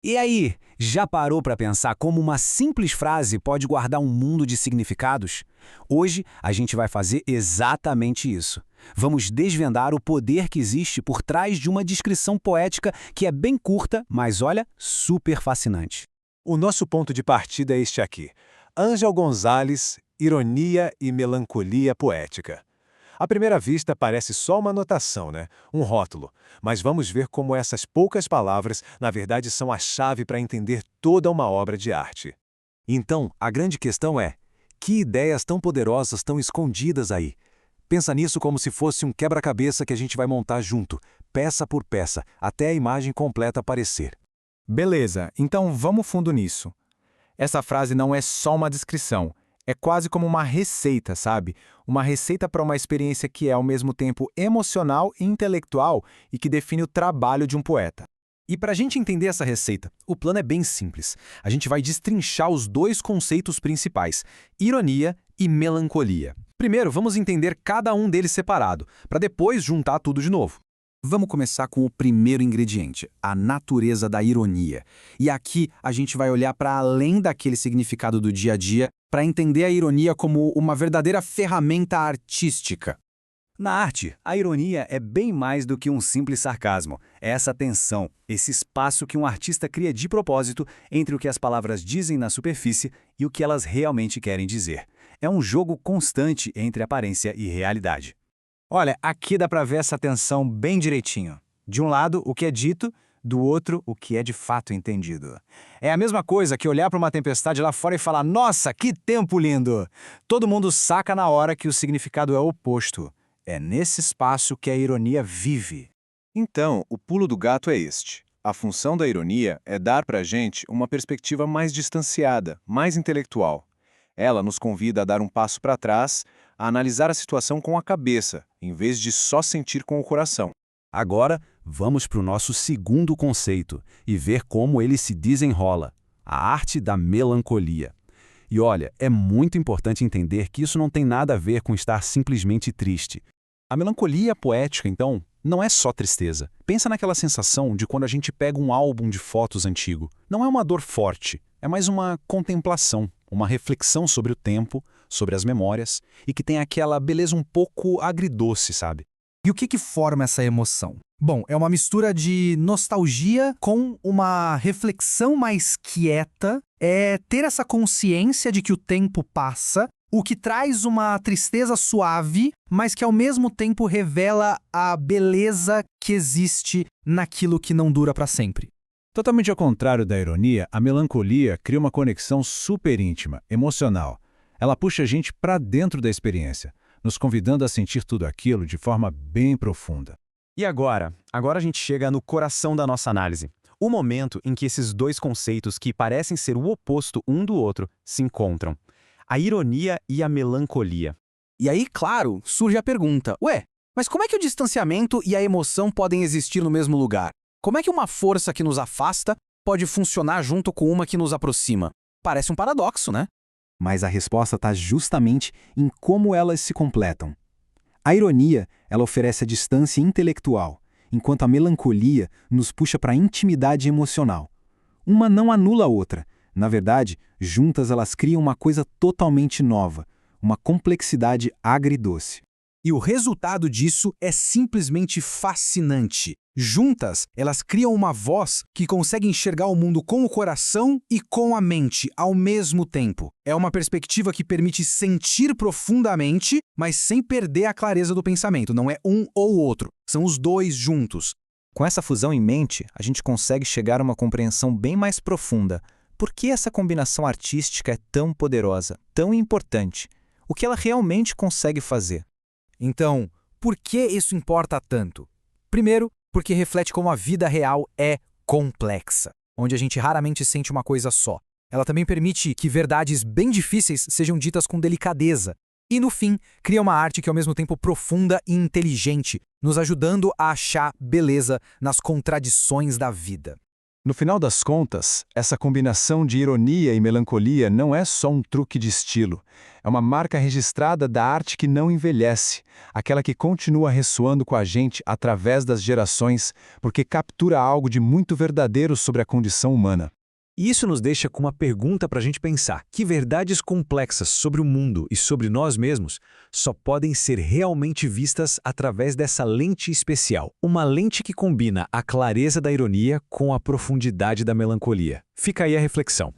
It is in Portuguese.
E aí, já parou para pensar como uma simples frase pode guardar um mundo de significados? Hoje, a gente vai fazer exatamente isso. Vamos desvendar o poder que existe por trás de uma descrição poética que é bem curta, mas olha, super fascinante. O nosso ponto de partida é este aqui. Ângel Gonzalez, Ironia e Melancolia Poética. À primeira vista parece só uma anotação, né? Um rótulo. Mas vamos ver como essas poucas palavras, na verdade, são a chave para entender toda uma obra de arte. Então, a grande questão é: que ideias tão poderosas estão escondidas aí? Pensa nisso como se fosse um quebra-cabeça que a gente vai montar junto, peça por peça, até a imagem completa aparecer. Beleza, então vamos fundo nisso. Essa frase não é só uma descrição. É quase como uma receita, sabe? Uma receita para uma experiência que é ao mesmo tempo emocional e intelectual e que define o trabalho de um poeta. E para a gente entender essa receita, o plano é bem simples. A gente vai destrinchar os dois conceitos principais, ironia e melancolia. Primeiro, vamos entender cada um deles separado, para depois juntar tudo de novo. Vamos começar com o primeiro ingrediente, a natureza da ironia. E aqui a gente vai olhar para além daquele significado do dia a dia para entender a ironia como uma verdadeira ferramenta artística. Na arte, a ironia é bem mais do que um simples sarcasmo. É essa tensão, esse espaço que um artista cria de propósito entre o que as palavras dizem na superfície e o que elas realmente querem dizer. É um jogo constante entre aparência e realidade. Olha, aqui dá para ver essa tensão bem direitinho. De um lado, o que é dito, do outro, o que é de fato entendido. É a mesma coisa que olhar para uma tempestade lá fora e falar: nossa, que tempo lindo! Todo mundo saca na hora que o significado é oposto. É nesse espaço que a ironia vive. Então, o pulo do gato é este. A função da ironia é dar para a gente uma perspectiva mais distanciada, mais intelectual. Ela nos convida a dar um passo para trás, a analisar a situação com a cabeça, em vez de só sentir com o coração. Agora, vamos para o nosso segundo conceito e ver como ele se desenrola: a arte da melancolia. E olha, é muito importante entender que isso não tem nada a ver com estar simplesmente triste. A melancolia poética, então, não é só tristeza. Pensa naquela sensação de quando a gente pega um álbum de fotos antigo. Não é uma dor forte, é mais uma contemplação, uma reflexão sobre o tempo, sobre as memórias, e que tem aquela beleza um pouco agridoce, sabe? E o que forma essa emoção? Bom, é uma mistura de nostalgia com uma reflexão mais quieta, é ter essa consciência de que o tempo passa, o que traz uma tristeza suave, mas que ao mesmo tempo revela a beleza que existe naquilo que não dura para sempre. Totalmente ao contrário da ironia, a melancolia cria uma conexão super íntima, emocional. Ela puxa a gente para dentro da experiência, nos convidando a sentir tudo aquilo de forma bem profunda. E agora? Agora a gente chega no coração da nossa análise. O momento em que esses dois conceitos que parecem ser o oposto um do outro se encontram. A ironia e a melancolia. E aí, claro, surge a pergunta: ué, mas como é que o distanciamento e a emoção podem existir no mesmo lugar? Como é que uma força que nos afasta pode funcionar junto com uma que nos aproxima? Parece um paradoxo, né? Mas a resposta está justamente em como elas se completam. A ironia, ela oferece a distância intelectual, enquanto a melancolia nos puxa para a intimidade emocional. Uma não anula a outra. Na verdade, juntas elas criam uma coisa totalmente nova, uma complexidade agridoce. E o resultado disso é simplesmente fascinante. Juntas, elas criam uma voz que consegue enxergar o mundo com o coração e com a mente ao mesmo tempo. É uma perspectiva que permite sentir profundamente, mas sem perder a clareza do pensamento. Não é um ou outro, são os dois juntos. Com essa fusão em mente, a gente consegue chegar a uma compreensão bem mais profunda. Por que essa combinação artística é tão poderosa, tão importante? O que ela realmente consegue fazer? Então, por que isso importa tanto? Primeiro, porque reflete como a vida real é complexa, onde a gente raramente sente uma coisa só. Ela também permite que verdades bem difíceis sejam ditas com delicadeza. E, no fim, cria uma arte que é ao mesmo tempo profunda e inteligente, nos ajudando a achar beleza nas contradições da vida. No final das contas, essa combinação de ironia e melancolia não é só um truque de estilo. É uma marca registrada da arte que não envelhece, aquela que continua ressoando com a gente através das gerações, porque captura algo de muito verdadeiro sobre a condição humana. E isso nos deixa com uma pergunta para a gente pensar: que verdades complexas sobre o mundo e sobre nós mesmos só podem ser realmente vistas através dessa lente especial? Uma lente que combina a clareza da ironia com a profundidade da melancolia. Fica aí a reflexão.